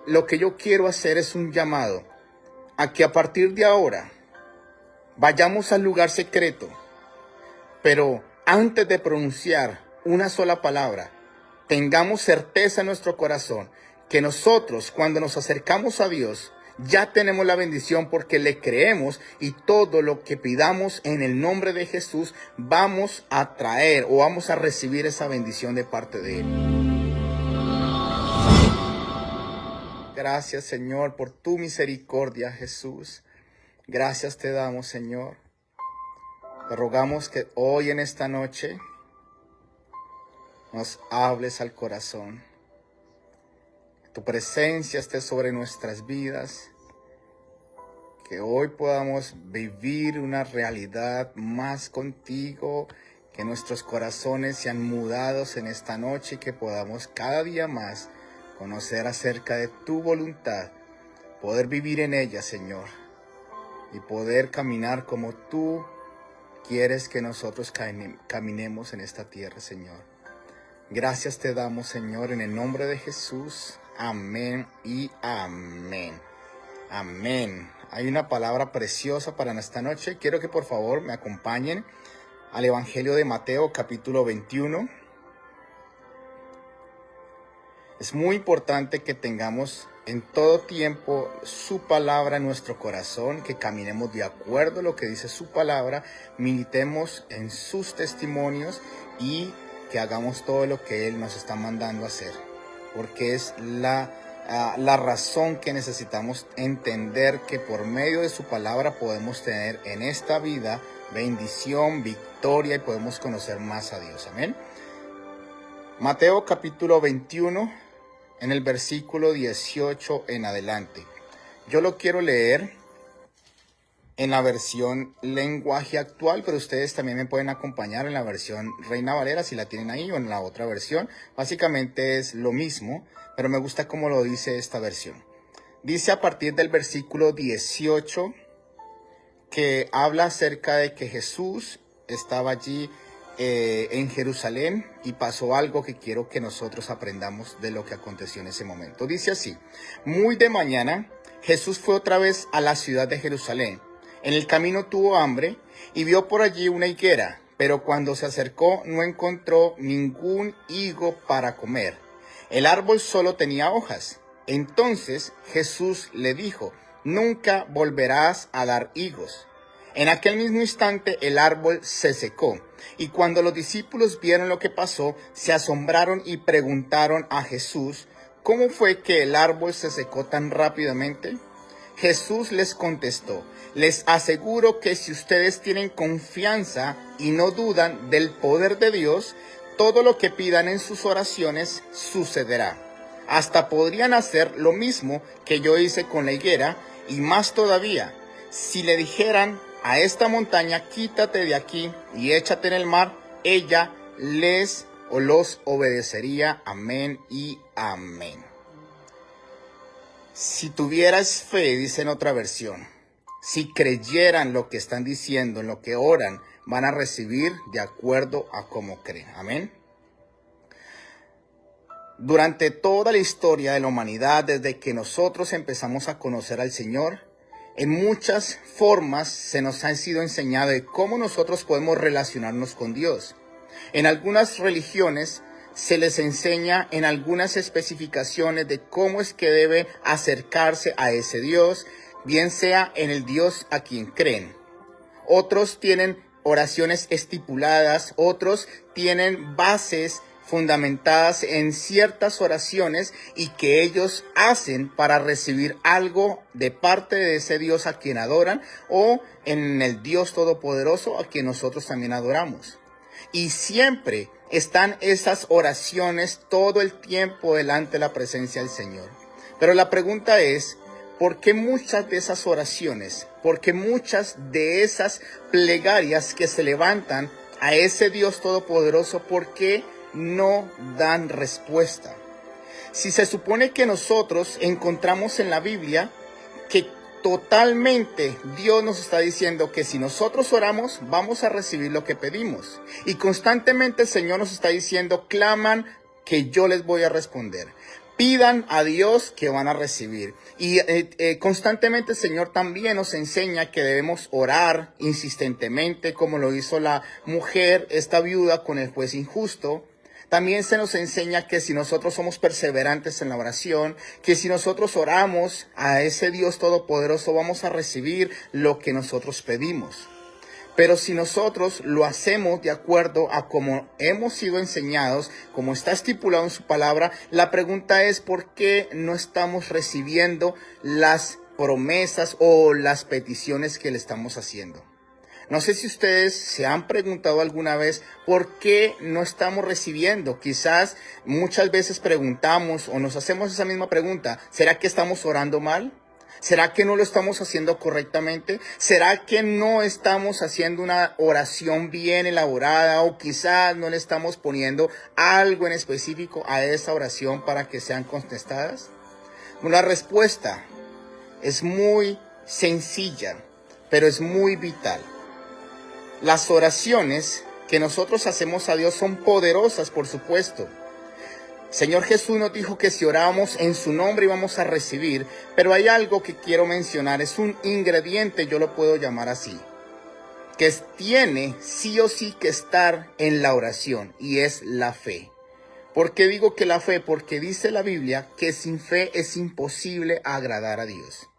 Lo que yo quiero hacer es un llamado a que a partir de ahora vayamos al lugar secreto, pero antes de pronunciar una sola palabra, tengamos certeza en nuestro corazón que nosotros, cuando nos acercamos a Dios, ya tenemos la bendición porque le creemos, y todo lo que pidamos en el nombre de Jesús vamos a traer o vamos a recibir esa bendición de parte de Él. Gracias, Señor, por tu misericordia, Jesús. Gracias te damos, Señor. Te rogamos que hoy en esta noche nos hables al corazón. Que tu presencia esté sobre nuestras vidas. Que hoy podamos vivir una realidad más contigo. Que nuestros corazones sean mudados en esta noche y que podamos cada día más conocer acerca de tu voluntad. Poder vivir en ella, Señor. Y poder caminar como tú quieres que nosotros caminemos en esta tierra, Señor. Gracias te damos, Señor, en el nombre de Jesús. Amén y amén. Amén. Hay una palabra preciosa para esta noche. Quiero que por favor me acompañen al Evangelio de Mateo, capítulo 21. Es muy importante que tengamos en todo tiempo su palabra en nuestro corazón, que caminemos de acuerdo a lo que dice su palabra, militemos en sus testimonios y que hagamos todo lo que Él nos está mandando a hacer, porque es la razón que necesitamos entender que por medio de su palabra podemos tener en esta vida bendición, victoria y podemos conocer más a Dios. Amén. Mateo capítulo 21, en el versículo 18 en adelante. Yo lo quiero leer en la versión lenguaje actual, pero ustedes también me pueden acompañar en la versión Reina Valera si la tienen ahí, o en la otra versión. Básicamente es lo mismo, pero me gusta cómo lo dice esta versión. Dice a partir del versículo 18 que habla acerca de que Jesús estaba allí en Jerusalén y pasó algo que quiero que nosotros aprendamos de lo que aconteció en ese momento. Dice así: muy de mañana Jesús fue otra vez a la ciudad de Jerusalén. En el camino tuvo hambre y vio por allí una higuera, pero cuando se acercó no encontró ningún higo para comer. El árbol solo tenía hojas. Entonces Jesús le dijo: nunca volverás a dar higos. En aquel mismo instante el árbol se secó, y cuando los discípulos vieron lo que pasó, se asombraron y preguntaron a Jesús: ¿cómo fue que el árbol se secó tan rápidamente? Jesús les contestó: les aseguro que si ustedes tienen confianza y no dudan del poder de Dios, todo lo que pidan en sus oraciones sucederá. Hasta podrían hacer lo mismo que yo hice con la higuera, y más todavía. Si le dijeran a esta montaña: quítate de aquí y échate en el mar, ella los obedecería. Amén y amén. Si tuvieras fe, dice en otra versión, si creyeran lo que están diciendo, en lo que oran, van a recibir de acuerdo a cómo creen. Amén. Durante toda la historia de la humanidad, desde que nosotros empezamos a conocer al Señor, en muchas formas se nos ha sido enseñado de cómo nosotros podemos relacionarnos con Dios. En algunas religiones se les enseña en algunas especificaciones de cómo es que debe acercarse a ese Dios, bien sea en el Dios a quien creen. Otros tienen oraciones estipuladas, otros tienen bases fundamentadas en ciertas oraciones y que ellos hacen para recibir algo de parte de ese Dios a quien adoran, o en el Dios Todopoderoso a quien nosotros también adoramos. Y siempre están esas oraciones todo el tiempo delante de la presencia del Señor. Pero la pregunta es: ¿por qué muchas de esas oraciones, por qué muchas de esas plegarias que se levantan a ese Dios Todopoderoso, por qué no dan respuesta? Si se supone que nosotros encontramos en la Biblia que totalmente Dios nos está diciendo que si nosotros oramos, vamos a recibir lo que pedimos. Y constantemente el Señor nos está diciendo: claman que yo les voy a responder. Pidan a Dios que van a recibir. Y constantemente el Señor también nos enseña que debemos orar insistentemente, como lo hizo la mujer, esta viuda, con el juez injusto. También se nos enseña que si nosotros somos perseverantes en la oración, que si nosotros oramos a ese Dios todopoderoso, vamos a recibir lo que nosotros pedimos. Pero si nosotros lo hacemos de acuerdo a como hemos sido enseñados, como está estipulado en su palabra, la pregunta es ¿por qué no estamos recibiendo las promesas o las peticiones que le estamos haciendo? No sé si ustedes se han preguntado alguna vez por qué no estamos recibiendo. Quizás muchas veces preguntamos o nos hacemos esa misma pregunta. ¿Será que estamos orando mal? ¿Será que no lo estamos haciendo correctamente? ¿Será que no estamos haciendo una oración bien elaborada o quizás no le estamos poniendo algo en específico a esa oración para que sean contestadas? La respuesta es muy sencilla, pero es muy vital. Las oraciones que nosotros hacemos a Dios son poderosas, por supuesto. Señor Jesús nos dijo que si orábamos en su nombre íbamos a recibir, pero hay algo que quiero mencionar, es un ingrediente, yo lo puedo llamar así, que tiene sí o sí que estar en la oración, y es la fe. ¿Por qué digo que la fe? Porque dice la Biblia que sin fe es imposible agradar a Dios.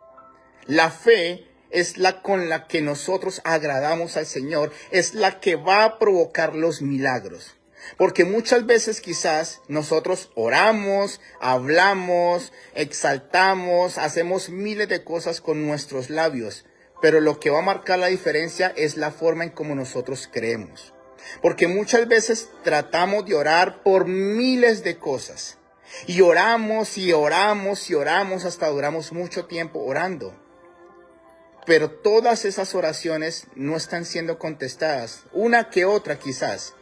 La fe es la con la que nosotros agradamos al Señor, es la que va a provocar los milagros. Porque muchas veces quizás nosotros oramos, hablamos, exaltamos, hacemos miles de cosas con nuestros labios, pero lo que va a marcar la diferencia es la forma en cómo nosotros creemos. Porque muchas veces tratamos de orar por miles de cosas y oramos y oramos y oramos hasta duramos mucho tiempo orando. Pero todas esas oraciones no están siendo contestadas, una que otra quizás.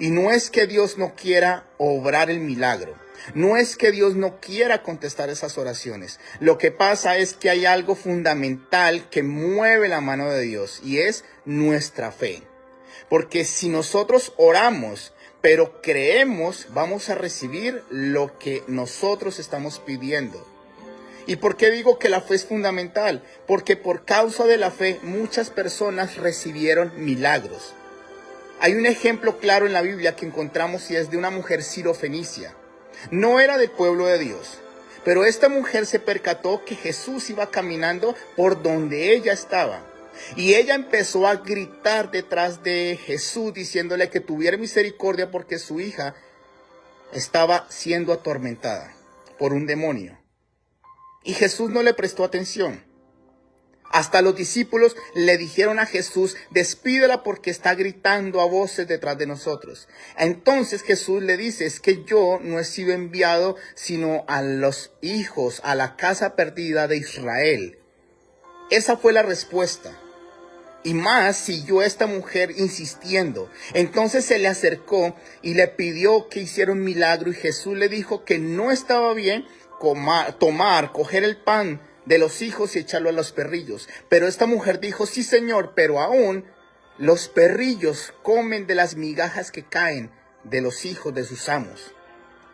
Y no es que Dios no quiera obrar el milagro. No es que Dios no quiera contestar esas oraciones. Lo que pasa es que hay algo fundamental que mueve la mano de Dios y es nuestra fe. Porque si nosotros oramos, pero creemos, vamos a recibir lo que nosotros estamos pidiendo. ¿Y por qué digo que la fe es fundamental? Porque por causa de la fe muchas personas recibieron milagros. Hay un ejemplo claro en la Biblia que encontramos y es de una mujer sirofenicia. No era del pueblo de Dios, pero esta mujer se percató que Jesús iba caminando por donde ella estaba. Y ella empezó a gritar detrás de Jesús diciéndole que tuviera misericordia porque su hija estaba siendo atormentada por un demonio. Y Jesús no le prestó atención. Hasta los discípulos le dijeron a Jesús, despídela porque está gritando a voces detrás de nosotros. Entonces Jesús le dice, es que yo no he sido enviado sino a los hijos, a la casa perdida de Israel. Esa fue la respuesta. Y más siguió esta mujer insistiendo. Entonces se le acercó y le pidió que hiciera un milagro y Jesús le dijo que no estaba bien coger el pan de los hijos y echarlo a los perrillos. Pero esta mujer dijo, sí Señor, pero aún los perrillos comen de las migajas que caen de los hijos de sus amos.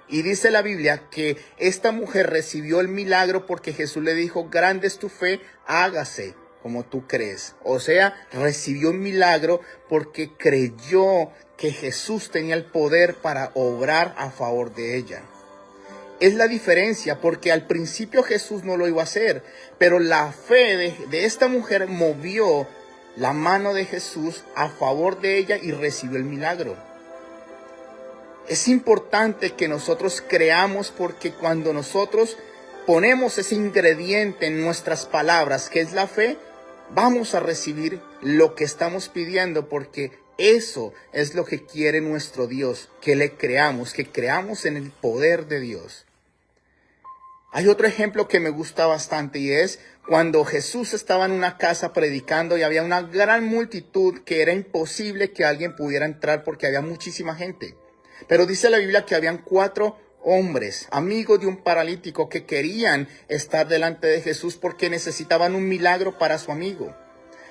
Y dice la Biblia que esta mujer recibió el milagro porque Jesús le dijo, grande es tu fe, hágase como tú crees. O sea, recibió un milagro porque creyó que Jesús tenía el poder para obrar a favor de ella. Es la diferencia, porque al principio Jesús no lo iba a hacer, pero la fe de esta mujer movió la mano de Jesús a favor de ella y recibió el milagro. Es importante que nosotros creamos, porque cuando nosotros ponemos ese ingrediente en nuestras palabras, que es la fe, vamos a recibir lo que estamos pidiendo, porque eso es lo que quiere nuestro Dios, que le creamos, que creamos en el poder de Dios. Hay otro ejemplo que me gusta bastante y es cuando Jesús estaba en una casa predicando y había una gran multitud que era imposible que alguien pudiera entrar porque había muchísima gente. Pero dice la Biblia que habían 4 hombres, amigos de un paralítico, que querían estar delante de Jesús porque necesitaban un milagro para su amigo.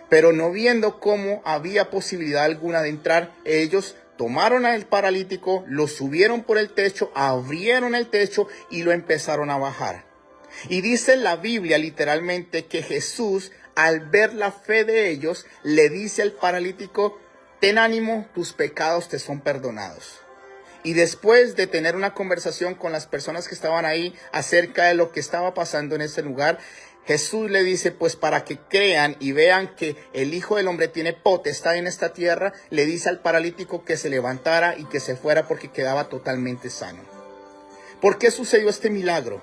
Pero no viendo cómo había posibilidad alguna de entrar, ellos tomaron al paralítico, lo subieron por el techo, abrieron el techo y lo empezaron a bajar. Y dice la Biblia literalmente que Jesús, al ver la fe de ellos, le dice al paralítico: ten ánimo, tus pecados te son perdonados. Y después de tener una conversación con las personas que estaban ahí acerca de lo que estaba pasando en ese lugar, Jesús le dice, pues para que crean y vean que el Hijo del Hombre tiene potestad en esta tierra, le dice al paralítico que se levantara y que se fuera porque quedaba totalmente sano. ¿Por qué sucedió este milagro?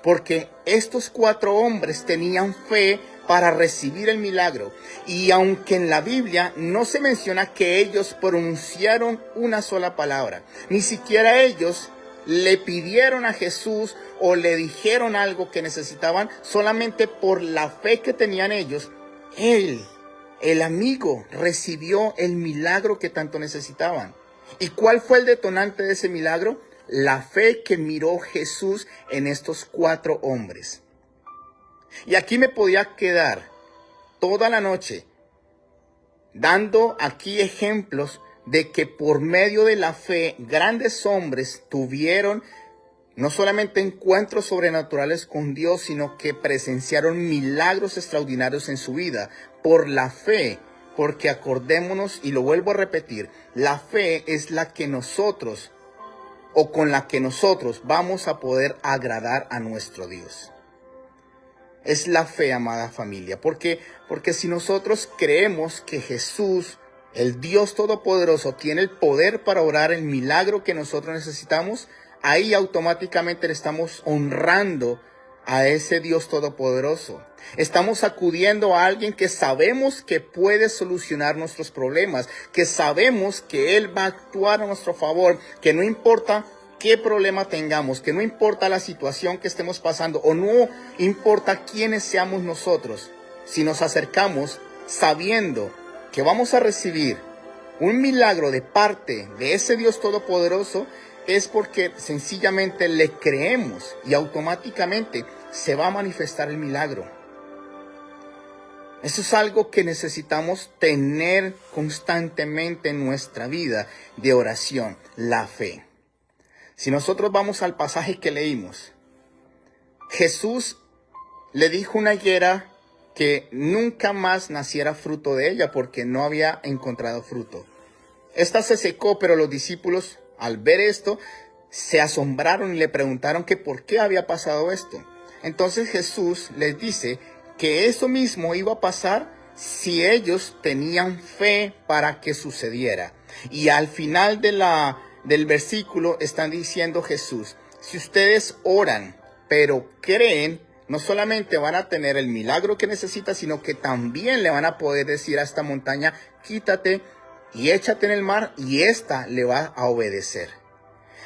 Porque estos 4 hombres tenían fe para recibir el milagro. Y aunque en la Biblia no se menciona que ellos pronunciaron una sola palabra, ni siquiera ellos le pidieron a Jesús o le dijeron algo que necesitaban, solamente por la fe que tenían ellos, el amigo, recibió el milagro que tanto necesitaban. ¿Y cuál fue el detonante de ese milagro? La fe que miró Jesús en estos 4 hombres. Y aquí me podía quedar toda la noche dando aquí ejemplos de que por medio de la fe grandes hombres tuvieron no solamente encuentros sobrenaturales con Dios, sino que presenciaron milagros extraordinarios en su vida por la fe. Porque acordémonos, y lo vuelvo a repetir, la fe es la que nosotros, o con la que nosotros vamos a poder agradar a nuestro Dios. Es la fe, amada familia. Porque si nosotros creemos que Jesús, el Dios Todopoderoso, tiene el poder para obrar el milagro que nosotros necesitamos, ahí automáticamente le estamos honrando a ese Dios Todopoderoso. Estamos acudiendo a alguien que sabemos que puede solucionar nuestros problemas, que sabemos que Él va a actuar a nuestro favor, que no importa qué problema tengamos, que no importa la situación que estemos pasando o no importa quiénes seamos nosotros, si nos acercamos sabiendo que vamos a recibir un milagro de parte de ese Dios Todopoderoso, es porque sencillamente le creemos y automáticamente se va a manifestar el milagro. Eso es algo que necesitamos tener constantemente en nuestra vida de oración, la fe. Si nosotros vamos al pasaje que leímos, Jesús le dijo a una higuera que nunca más naciera fruto de ella porque no había encontrado fruto. Esta se secó, pero los discípulos, al ver esto, se asombraron y le preguntaron que por qué había pasado esto. Entonces Jesús les dice que eso mismo iba a pasar si ellos tenían fe para que sucediera. Y al final del versículo están diciendo Jesús, si ustedes oran, pero creen, no solamente van a tener el milagro que necesitan, sino que también le van a poder decir a esta montaña, quítate y échate en el mar, y ésta le va a obedecer.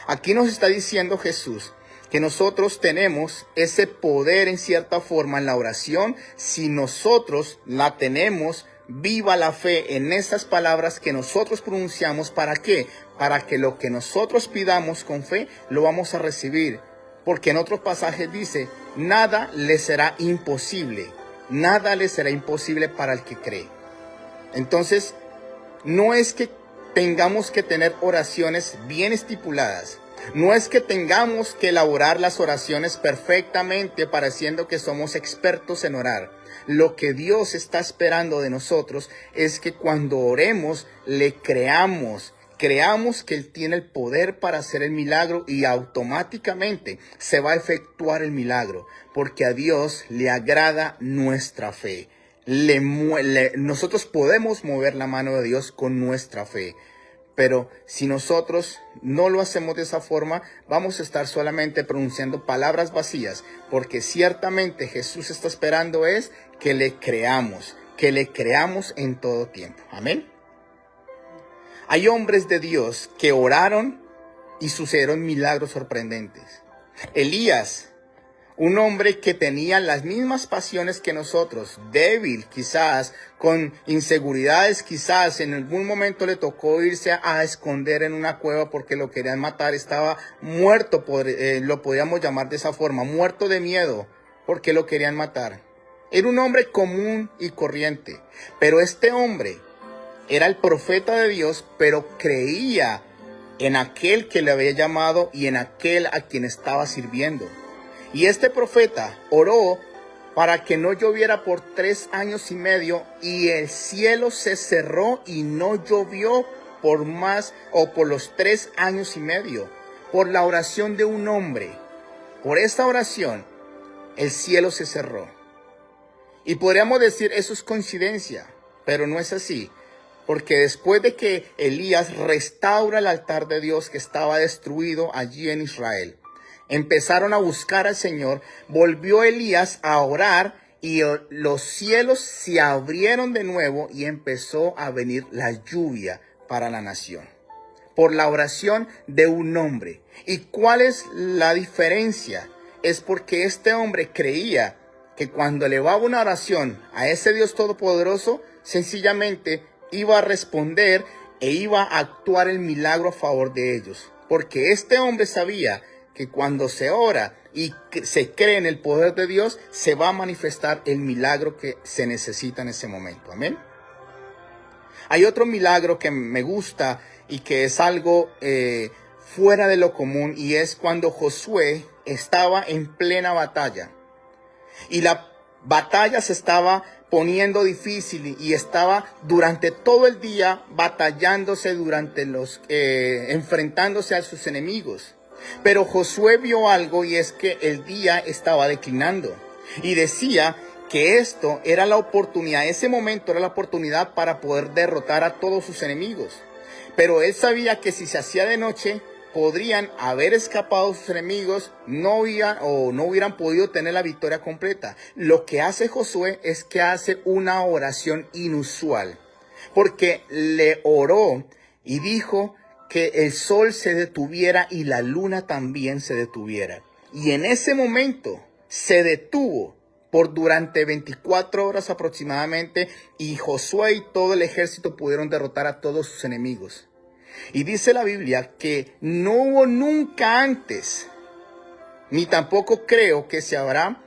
Aquí nos está diciendo Jesús que nosotros tenemos ese poder en cierta forma en la oración, si nosotros la tenemos viva la fe en estas palabras que nosotros pronunciamos. ¿Para qué? Para que lo que nosotros pidamos con fe lo vamos a recibir. Porque en otros pasajes dice, nada le será imposible. Nada le será imposible para el que cree. Entonces, no es que tengamos que tener oraciones bien estipuladas. No es que tengamos que elaborar las oraciones perfectamente pareciendo que somos expertos en orar. Lo que Dios está esperando de nosotros es que cuando oremos le creamos que Él tiene el poder para hacer el milagro, y automáticamente se va a efectuar el milagro, porque a Dios le agrada nuestra fe. Nosotros podemos mover la mano de Dios con nuestra fe. Pero si nosotros no lo hacemos de esa forma, vamos a estar solamente pronunciando palabras vacías, porque ciertamente Jesús está esperando es que le creamos en todo tiempo. Amén. Hay hombres de Dios que oraron y sucedieron milagros sorprendentes. Elías, un hombre que tenía las mismas pasiones que nosotros, débil quizás, con inseguridades quizás, en algún momento le tocó irse a esconder en una cueva porque lo querían matar, estaba muerto, lo podríamos llamar de esa forma, muerto de miedo porque lo querían matar. Era un hombre común y corriente, pero este hombre era el profeta de Dios, pero creía en aquel que le había llamado y en aquel a quien estaba sirviendo. Y este profeta oró para que no lloviera por 3 años y medio, y el cielo se cerró y no llovió por más o por los 3 años y medio, por la oración de un hombre. Por esta oración, el cielo se cerró. Y podríamos decir, eso es coincidencia, pero no es así. Porque después de que Elías restaura el altar de Dios que estaba destruido allí en Israel, empezaron a buscar al Señor, volvió Elías a orar y los cielos se abrieron de nuevo y empezó a venir la lluvia para la nación. Por la oración de un hombre. ¿Y cuál es la diferencia? Es porque este hombre creía que cuando elevaba una oración a ese Dios todopoderoso, sencillamente iba a responder e iba a actuar el milagro a favor de ellos. Porque este hombre sabía que cuando se ora y se cree en el poder de Dios, se va a manifestar el milagro que se necesita en ese momento. Amén. Hay otro milagro que me gusta y que es algo fuera de lo común, y es cuando Josué estaba en plena batalla. Y la batalla se estaba poniendo difícil y estaba durante todo el día batallándose, enfrentándose a sus enemigos. Pero Josué vio algo, y es que el día estaba declinando. Y decía que esto era la oportunidad, ese momento era la oportunidad para poder derrotar a todos sus enemigos. Pero él sabía que si se hacía de noche, podrían haber escapado sus enemigos, no hubieran podido tener la victoria completa. Lo que hace Josué es que hace una oración inusual, porque le oró y dijo que el sol se detuviera y la luna también se detuviera. Y en ese momento se detuvo durante 24 horas aproximadamente, y Josué y todo el ejército pudieron derrotar a todos sus enemigos. Y dice la Biblia que no hubo nunca antes, ni tampoco creo que se habrá,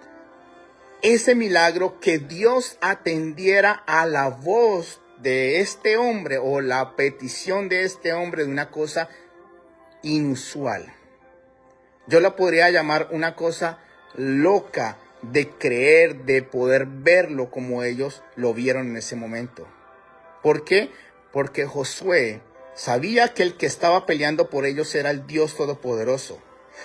ese milagro que Dios atendiera a la voz de este hombre o la petición de este hombre de una cosa inusual. Yo la podría llamar una cosa loca de creer, de poder verlo como ellos lo vieron en ese momento. ¿Por qué? Porque Josué sabía que el que estaba peleando por ellos era el Dios Todopoderoso.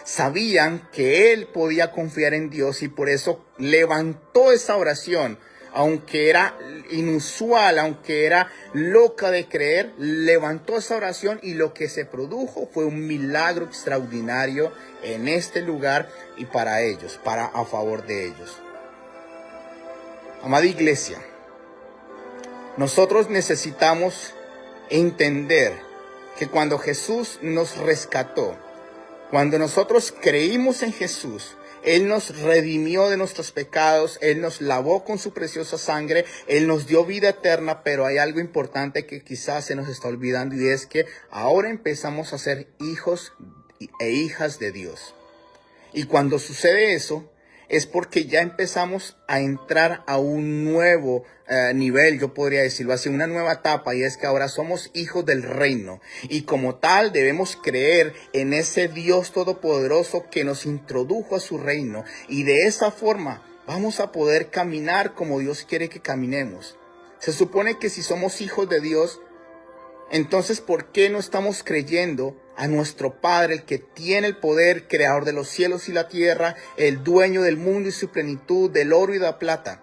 Sabían que él podía confiar en Dios, y por eso levantó esa oración. Aunque era inusual, aunque era loca de creer, levantó esa oración, y lo que se produjo fue un milagro extraordinario en este lugar y para ellos, a favor de ellos. Amada iglesia, nosotros necesitamos entender que cuando Jesús nos rescató, cuando nosotros creímos en Jesús, Él nos redimió de nuestros pecados, Él nos lavó con su preciosa sangre, Él nos dio vida eterna, pero hay algo importante que quizás se nos está olvidando, y es que ahora empezamos a ser hijos e hijas de Dios. Y cuando sucede eso, es porque ya empezamos a entrar a un nuevo nivel, yo podría decirlo así, una nueva etapa, y es que ahora somos hijos del reino, y como tal debemos creer en ese Dios todopoderoso que nos introdujo a su reino, y de esa forma vamos a poder caminar como Dios quiere que caminemos. Se supone que si somos hijos de Dios, entonces ¿por qué no estamos creyendo a nuestro Padre, el que tiene el poder, creador de los cielos y la tierra, el dueño del mundo y su plenitud, del oro y de la plata?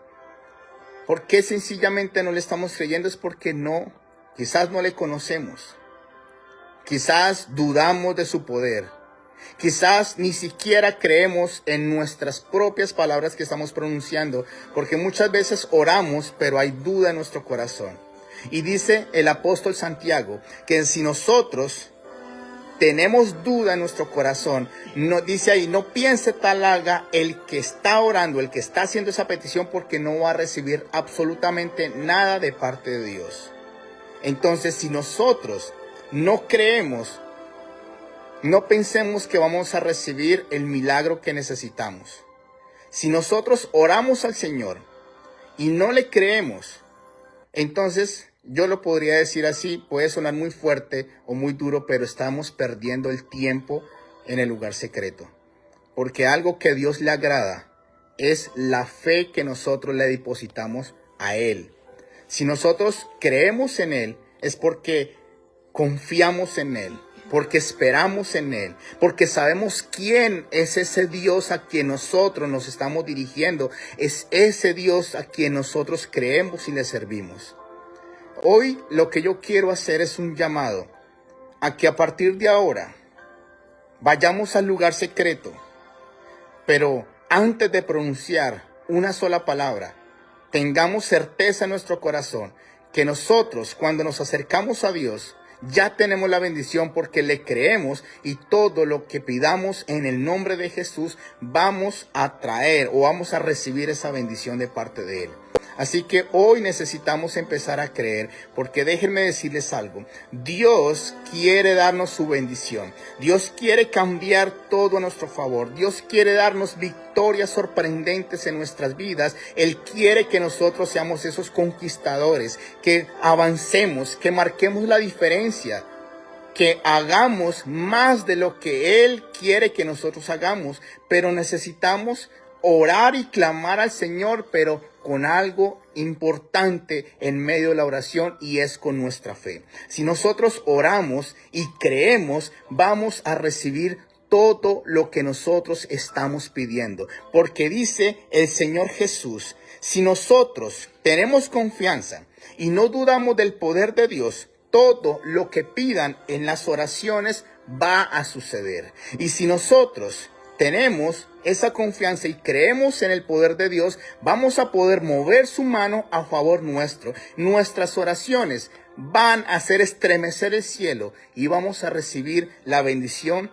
¿Por qué sencillamente no le estamos creyendo? Es porque quizás no le conocemos. Quizás dudamos de su poder. Quizás ni siquiera creemos en nuestras propias palabras que estamos pronunciando, porque muchas veces oramos, pero hay duda en nuestro corazón. Y dice el apóstol Santiago que si nosotros tenemos duda en nuestro corazón, dice ahí, no piense tal haga el que está orando, el que está haciendo esa petición, porque no va a recibir absolutamente nada de parte de Dios. Entonces, si nosotros no creemos, no pensemos que vamos a recibir el milagro que necesitamos. Si nosotros oramos al Señor y no le creemos, entonces yo lo podría decir así, puede sonar muy fuerte o muy duro, pero estamos perdiendo el tiempo en el lugar secreto. Porque algo que a Dios le agrada es la fe que nosotros le depositamos a Él. Si nosotros creemos en Él, es porque confiamos en Él, porque esperamos en Él, porque sabemos quién es ese Dios a quien nosotros nos estamos dirigiendo. Es ese Dios a quien nosotros creemos y le servimos. Hoy lo que yo quiero hacer es un llamado a que a partir de ahora vayamos al lugar secreto, pero antes de pronunciar una sola palabra, tengamos certeza en nuestro corazón que nosotros, cuando nos acercamos a Dios, ya tenemos la bendición porque le creemos, y todo lo que pidamos en el nombre de Jesús vamos a traer o vamos a recibir esa bendición de parte de Él. Así que hoy necesitamos empezar a creer, porque déjenme decirles algo. Dios quiere darnos su bendición. Dios quiere cambiar todo a nuestro favor. Dios quiere darnos victorias sorprendentes en nuestras vidas. Él quiere que nosotros seamos esos conquistadores, que avancemos, que marquemos la diferencia, que hagamos más de lo que Él quiere que nosotros hagamos. Pero necesitamos orar y clamar al Señor, pero con algo importante en medio de la oración, y es con nuestra fe. Si nosotros oramos y creemos, vamos a recibir todo lo que nosotros estamos pidiendo. Porque dice el Señor Jesús, si nosotros tenemos confianza y no dudamos del poder de Dios, todo lo que pidan en las oraciones va a suceder. Y si nosotros tenemos esa confianza y creemos en el poder de Dios, vamos a poder mover su mano a favor nuestro. Nuestras oraciones van a hacer estremecer el cielo y vamos a recibir la bendición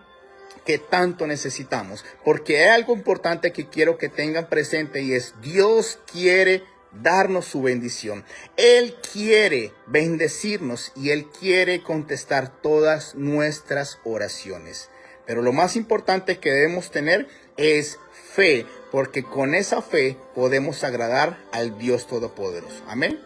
que tanto necesitamos. Porque hay algo importante que quiero que tengan presente, y es: Dios quiere darnos su bendición. Él quiere bendecirnos y Él quiere contestar todas nuestras oraciones. Pero lo más importante que debemos tener es fe, porque con esa fe podemos agradar al Dios Todopoderoso. Amén.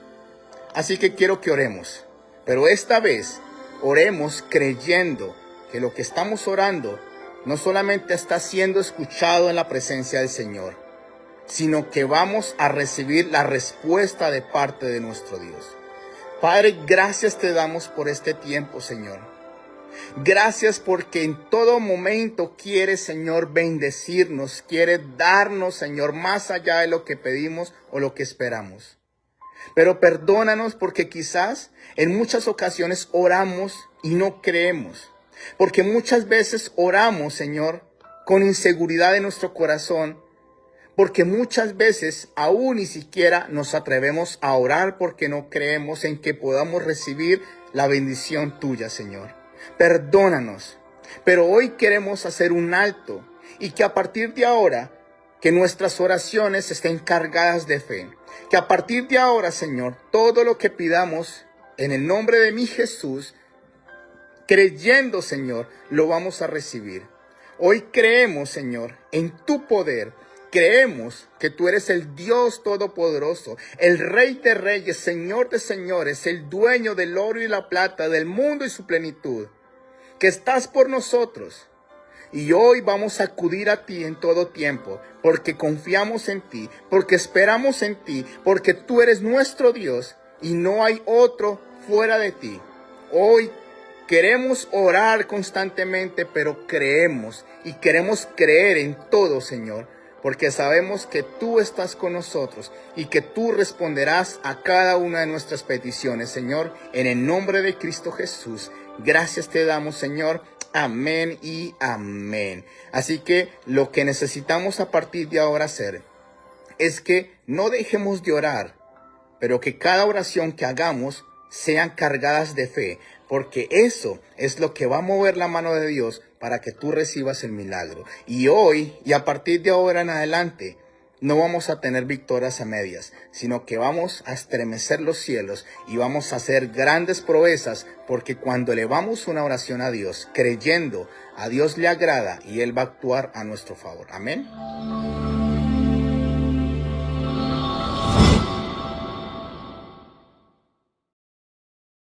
Así que quiero que oremos, pero esta vez oremos creyendo que lo que estamos orando no solamente está siendo escuchado en la presencia del Señor, sino que vamos a recibir la respuesta de parte de nuestro Dios. Padre, gracias te damos por este tiempo, Señor. Gracias porque en todo momento quieres, Señor, bendecirnos, quieres darnos, Señor, más allá de lo que pedimos o lo que esperamos. Pero perdónanos porque quizás en muchas ocasiones oramos y no creemos. Porque muchas veces oramos, Señor, con inseguridad en nuestro corazón. Porque muchas veces aún ni siquiera nos atrevemos a orar porque no creemos en que podamos recibir la bendición tuya, Señor. Perdónanos, pero hoy queremos hacer un alto, y que a partir de ahora, que nuestras oraciones estén cargadas de fe. Que a partir de ahora, Señor, todo lo que pidamos en el nombre de mi Jesús, creyendo, Señor, lo vamos a recibir. Hoy creemos, Señor, en tu poder. Creemos que tú eres el Dios Todopoderoso, el Rey de Reyes, Señor de Señores, el dueño del oro y la plata, del mundo y su plenitud, que estás por nosotros. Y hoy vamos a acudir a ti en todo tiempo, porque confiamos en ti, porque esperamos en ti, porque tú eres nuestro Dios y no hay otro fuera de ti. Hoy queremos orar constantemente, pero creemos y queremos creer en todo, Señor, porque sabemos que tú estás con nosotros y que tú responderás a cada una de nuestras peticiones, Señor, en el nombre de Cristo Jesús. Gracias te damos, Señor. Amén y amén. Así que lo que necesitamos a partir de ahora hacer es que no dejemos de orar, pero que cada oración que hagamos sean cargadas de fe, porque eso es lo que va a mover la mano de Dios para que tú recibas el milagro. Y hoy y a partir de ahora en adelante no vamos a tener victorias a medias, sino que vamos a estremecer los cielos y vamos a hacer grandes proezas, porque cuando elevamos una oración a Dios, creyendo, a Dios le agrada y Él va a actuar a nuestro favor. Amén.